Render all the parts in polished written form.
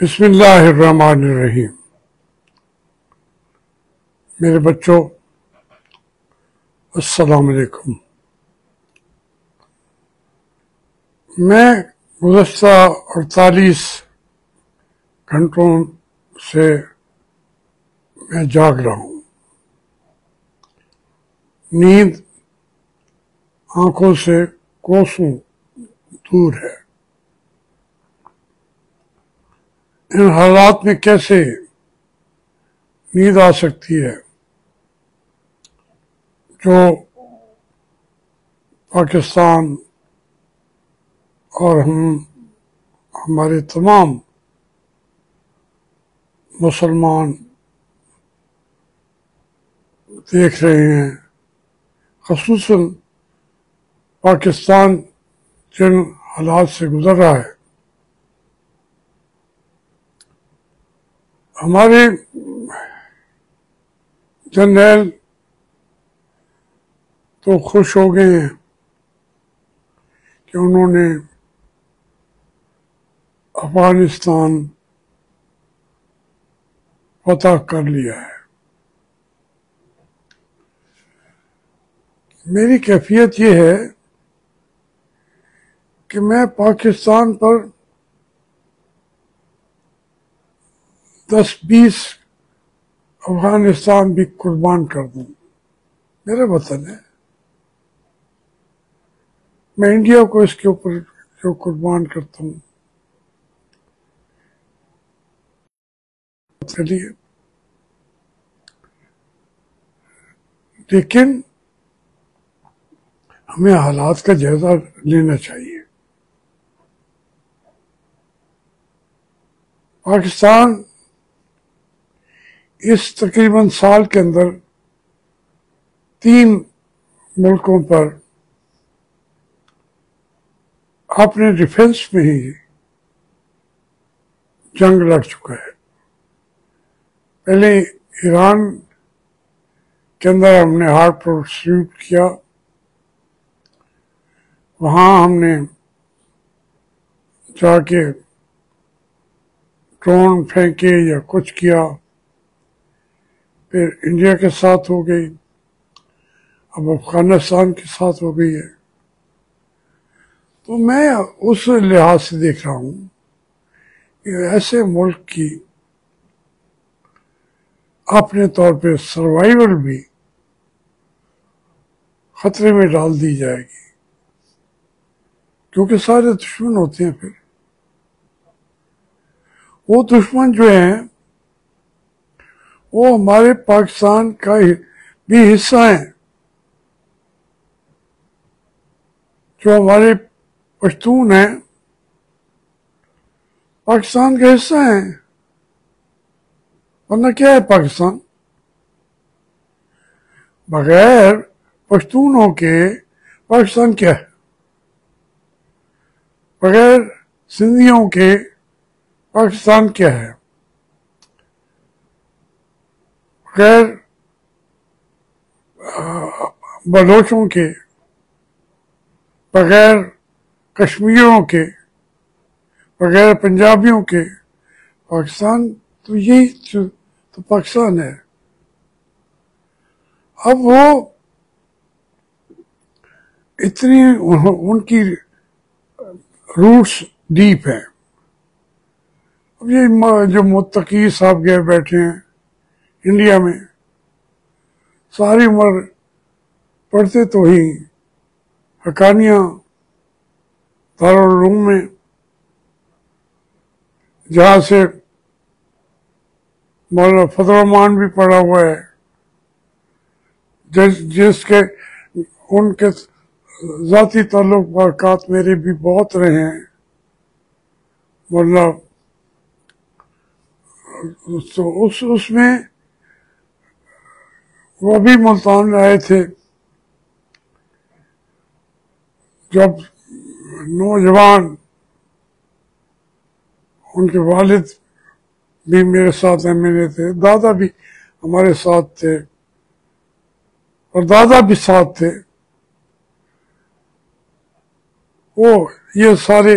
بسم اللہ الرحمن الرحیم۔ میرے بچوں، السلام علیکم۔ میں گزشتہ 48 گھنٹوں سے میں جاگ رہا ہوں۔ نیند آنکھوں سے کوسوں دور ہے۔ ان حالات میں کیسے نیند آ سکتی ہے جو پاکستان اور ہمارے تمام مسلمان دیکھ رہے ہیں، خصوصاً پاکستان جن حالات سے گزر رہا ہے۔ ہمارے جرنیل تو خوش ہو گئے ہیں کہ انہوں نے افغانستان فتح کر لیا ہے۔ میری کیفیت یہ ہے کہ میں پاکستان پر 10-20 افغانستان بھی قربان کر دوں۔ میرا وطن ہے، میں انڈیا کو اس کے اوپر جو قربان کرتا ہوں چلیے، لیکن ہمیں حالات کا جائزہ لینا چاہیے۔ پاکستان اس تقریباً سال کے اندر 3 ملکوں پر اپنے ڈیفنس میں ہی جنگ لڑ چکا ہے۔ پہلے ایران کے اندر ہم نے ہارڈ پروسیوٹ کیا، وہاں ہم نے جا کے ڈرون پھینکے یا کچھ کیا، پھر انڈیا کے ساتھ ہو گئی، اب افغانستان کے ساتھ ہو گئی ہے۔ تو میں اس لحاظ سے دیکھ رہا ہوں کہ ایسے ملک کی اپنے طور پہ سروائیول بھی خطرے میں ڈال دی جائے گی، کیونکہ سارے دشمن ہوتے ہیں۔ پھر وہ دشمن جو ہیں وہ ہمارے پاکستان کا بھی حصہ ہیں، جو ہمارے پشتون ہیں پاکستان کا حصہ ہیں، ورنہ کیا ہے پاکستان؟ بغیر پشتونوں کے پاکستان کیا ہے؟ بغیر سندھیوں کے پاکستان کیا ہے؟ بغیر بلوچوں کے، بغیر کشمیریوں کے، بغیر پنجابیوں کے پاکستان تو یہی تو پاکستان ہے۔ اب وہ اتنی ان کی روٹس ڈیپ ہیں۔ اب یہ جو متقی صاحب گئے بیٹھے ہیں انڈیا میں، ساری عمر پڑھتے تو ہی حقانیہ دارالعلوم میں، جہاں سے مولانا فضل الرحمان بھی پڑھا ہوا ہے، جس کے ان کے ذاتی تعلقات میرے بھی بہت رہے ہیں۔ مولانا اس میں وہ بھی ملتان آئے تھے جب نوجوان، ان کے والد بھی میرے ساتھ MLA تھے، دادا بھی ہمارے ساتھ تھے اور دادا بھی ساتھ تھے۔ وہ یہ سارے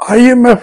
IMF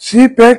CPEC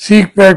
CPEC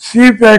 CPEC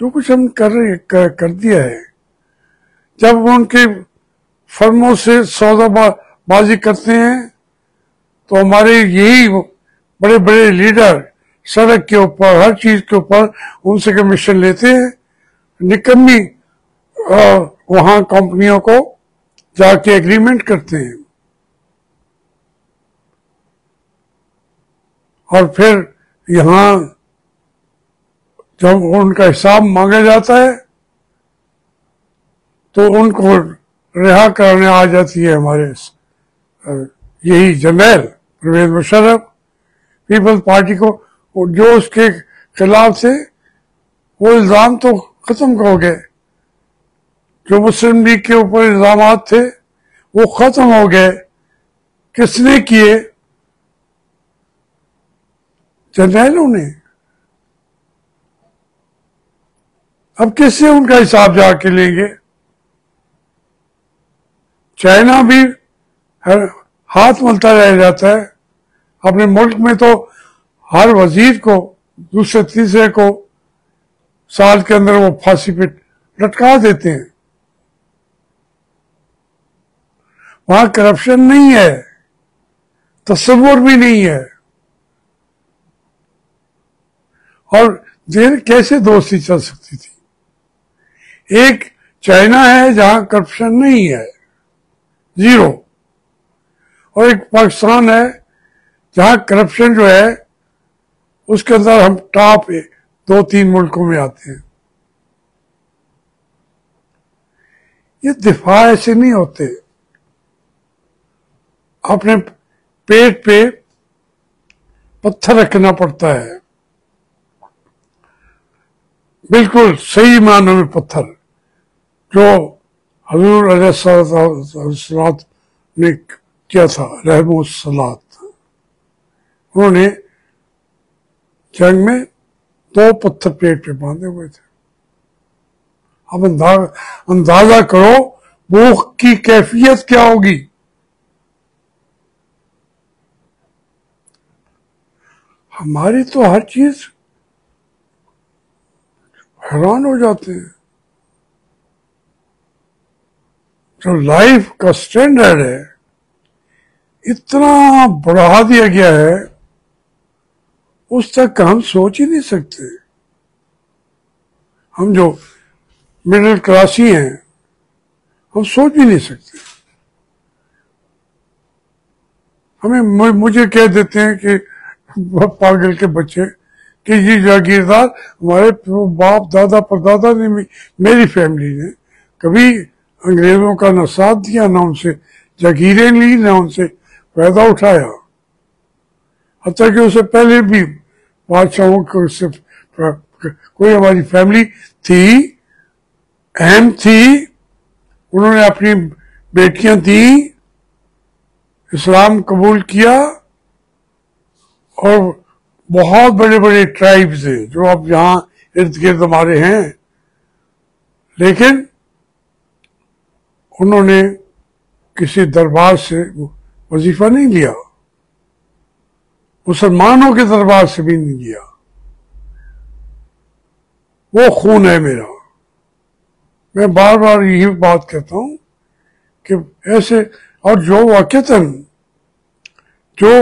جو کچھ ہم کر دیا ہے. جب وہ ان کے فرموں سے سودا بازی کرتے ہیں تو ہمارے یہی بڑے بڑے لیڈر سڑک کے اوپر ہر چیز کے اوپر ان سے کمیشن لیتے ہیں. نکمی وہاں کمپنیوں کو جا کے ایگریمنٹ کرتے ہیں اور پھر یہاں جب ان کا حساب مانگا جاتا ہے تو ان کو رہا کرنے آ جاتی ہے ہمارے یہی جرنیل پرویز مشرف. پیپلز پارٹی کو جو اس کے خلاف تھے وہ الزام تو ختم ہو گئے. جو مسلم لیگ کے اوپر الزامات تھے وہ ختم ہو گئے. کس نے کیے؟ جرنیلوں نے. اب کس سے ان کا حساب جا کے لیں گے؟ چائنا بھی ہاتھ ملتا رہ جاتا ہے. اپنے ملک میں تو ہر وزیر کو دوسرے تیسرے کو سال کے اندر وہ پھانسی پہ لٹکا دیتے ہیں. وہاں کرپشن نہیں ہے، تصور بھی نہیں ہے. اور دیر کیسے دوستی چل سکتی تھی؟ ایک چائنا ہے جہاں کرپشن نہیں ہے، زیرو، اور ایک پاکستان ہے جہاں کرپشن جو ہے اس کے اندر ہم ٹاپ 2-3 ملکوں میں آتے ہیں. یہ دفاع ایسے نہیں ہوتے. اپنے پیٹ پہ پتھر رکھنا پڑتا ہے، بالکل صحیح معنوں میں پتھر، جو حضور علیہ السلام نے کیا تھا رحم الصلاۃ. انہوں نے جنگ میں 2 پتھر پیٹ پہ باندھے ہوئے تھے. اب اندازہ کرو بھوک کی کیفیت کیا ہوگی. ہماری تو ہر چیز حیران ہو جاتے ہیں. جو لائف کا سٹینڈرڈ ہے اتنا بڑھا دیا گیا ہے، اس تک ہم سوچ ہی نہیں سکتے. ہم جو مڈل کلاسی ہیں ہم سوچ بھی نہیں سکتے. مجھے کہہ دیتے ہیں کہ پاگل کے بچے کہ یہ جاگیردار ہمارے باپ دادا پردادا نے میری فیملی نے کبھی انگریزوں کا نہ ساتھ دیا، نہ ان سے جاگیریں لی، نہ ان سے فائدہ اٹھایا. حتیٰ کہ اس سے پہلے بھی بادشاہوں کو کوئی ہماری فیملی تھی، اہم تھی، انہوں نے اپنی بیٹیاں دیں، اسلام قبول کیا، اور بہت بڑے بڑے ٹرائبز ہیں جو اب یہاں ارد گرد ہمارے ہیں، لیکن انہوں نے کسی دربار سے وظیفہ نہیں لیا، مسلمانوں کے دربار سے بھی نہیں لیا. وہ خون ہے میرا. میں بار بار یہی بات کہتا ہوں کہ ایسے، اور جو واقعتاً جو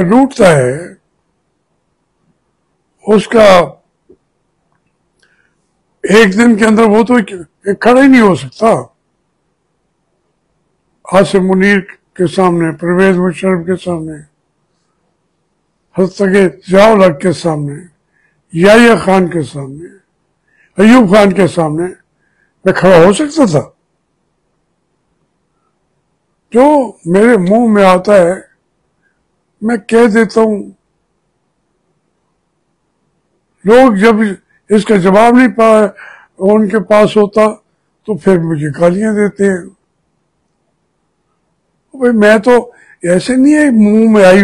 لوٹتا ہے اس کا ایک دن کے اندر وہ تو کھڑا ہی نہیں ہو سکتا. عاصم منیر کے سامنے، پرویز مشرف کے سامنے، حتیٰ کہ ضیاء الحق کے سامنے، یحییٰ خان کے سامنے، ایوب خان کے سامنے میں کھڑا ہو سکتا تھا. جو میرے منہ میں آتا ہے میں کہہ دیتا ہوں. لوگ جب اس کا جواب نہیں ان کے پاس ہوتا تو پھر مجھے گالیاں دیتے ہیں. بھائی میں تو ایسے نہیں ہے منہ میں آئی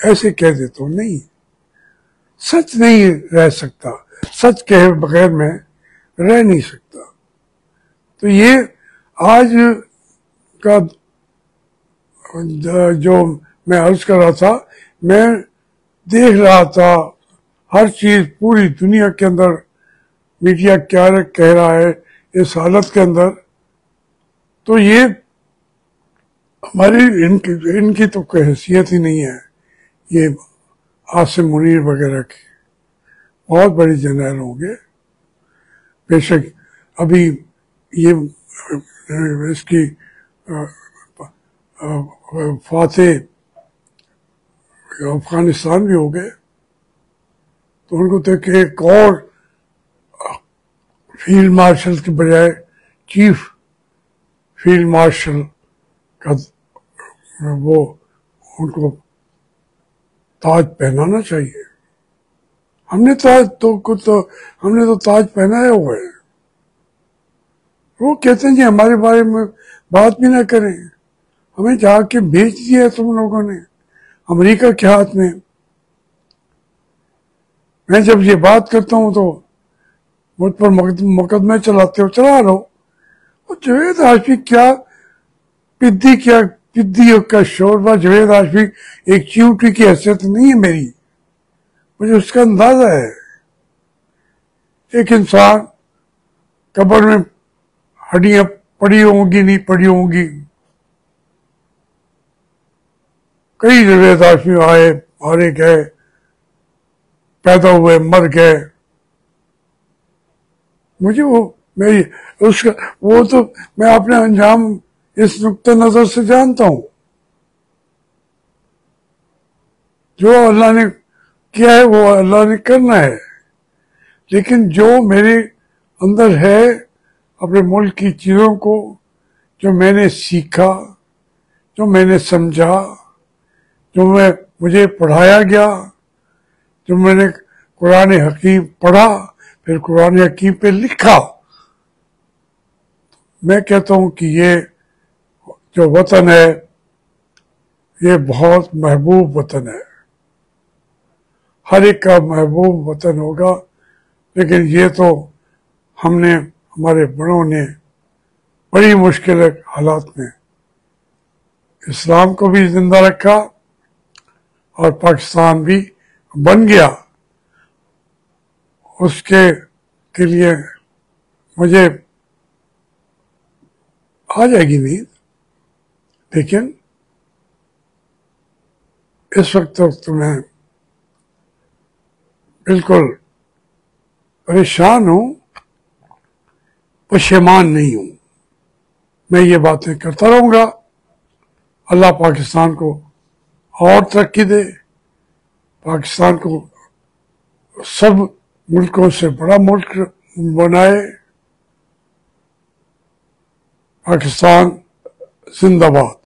ایسے کہہ دیتا ہوں، نہیں، سچ نہیں رہ سکتا، سچ کہے بغیر میں رہ نہیں سکتا. تو یہ آج کا جو میں عرض کر رہا تھا، میں دیکھ رہا تھا ہر چیز پوری دنیا کے اندر میڈیا کیا کہہ رہا ہے اس حالت کے اندر، تو یہ ہماری ان کی تو کوئی حیثیت ہی نہیں ہے. یہ عاصم منیر وغیرہ کی بہت بڑی جرنیل ہوں گے بے شک. ابھی یہ اس کی فاتح افغانستان بھی ہو گئے، تو ان کو دیکھ کے ایک اور فیلڈ مارشل کے بجائے چیف فیلڈ مارشل کا وہ ان کو تاج پہنانا چاہیے. ہم نے تو تاج پہنایا ہوا ہے. وہ کہتے ہیں جی ہمارے بارے میں بات بھی نہ کریں، ہمیں جا کے بیچ دیا ہے تم لوگوں نے امریکہ کے ہاتھ میں. میں جب یہ بات کرتا ہوں تو مجھ پر مقدمے چلاتے ہو، چلا لو. جاوید ہاشمی کیا پدی کا شوربہ. جاوید ہاشمی ایک چیوٹی کی حیثیت نہیں ہے میری، مجھے اس کا اندازہ ہے. ایک انسان قبر میں ہڈیاں پڑی ہوں گی نہیں پڑی ہوں گی. کئی جاوید ہاشمی آئے مارے گئے، پیدا ہوئے مر گئے. مجھے وہ تو میں اپنے انجام اس نقطۂ نظر سے جانتا ہوں. جو اللہ نے کیا ہے وہ اللہ نے کرنا ہے، لیکن جو میرے اندر ہے اپنے ملک کی چیزوں کو، جو میں نے سیکھا، جو میں نے سمجھا، جو مجھے پڑھایا گیا، جو میں نے قرآن حکیم پڑھا پھر قرآن حکیم پہ لکھا، میں کہتا ہوں کہ یہ جو وطن ہے یہ بہت محبوب وطن ہے. ہر ایک کا محبوب وطن ہوگا، لیکن یہ تو ہمارے بڑوں نے بڑی مشکل حالات میں اسلام کو بھی زندہ رکھا اور پاکستان بھی بن گیا. اس کے لیے مجھے آ جائے گی نیند، لیکن اس وقت تو میں بالکل پریشان ہوں، پشیمان نہیں ہوں. میں یہ باتیں کرتا رہوں گا. اللہ پاکستان کو اور ترقی دے، پاکستان کو سب ملکوں سے بڑا ملک بنائے. پاکستان زندہ باد.